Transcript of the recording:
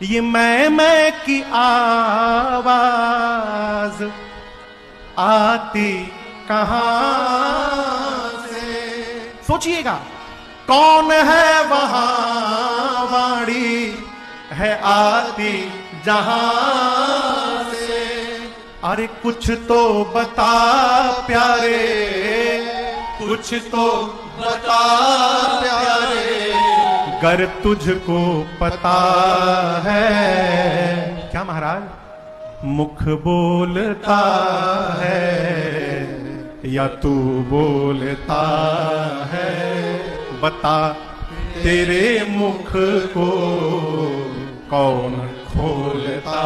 ये मैं की आवाज आती कहां से? सोचिएगा, कौन है वहां वाणी है आती जहां से? अरे कुछ तो बता प्यारे, कुछ तो बता प्यारे, गर तुझको पता है। क्या महाराज, मुख बोलता है या तू बोलता है? बता तेरे मुख को कौन खोलता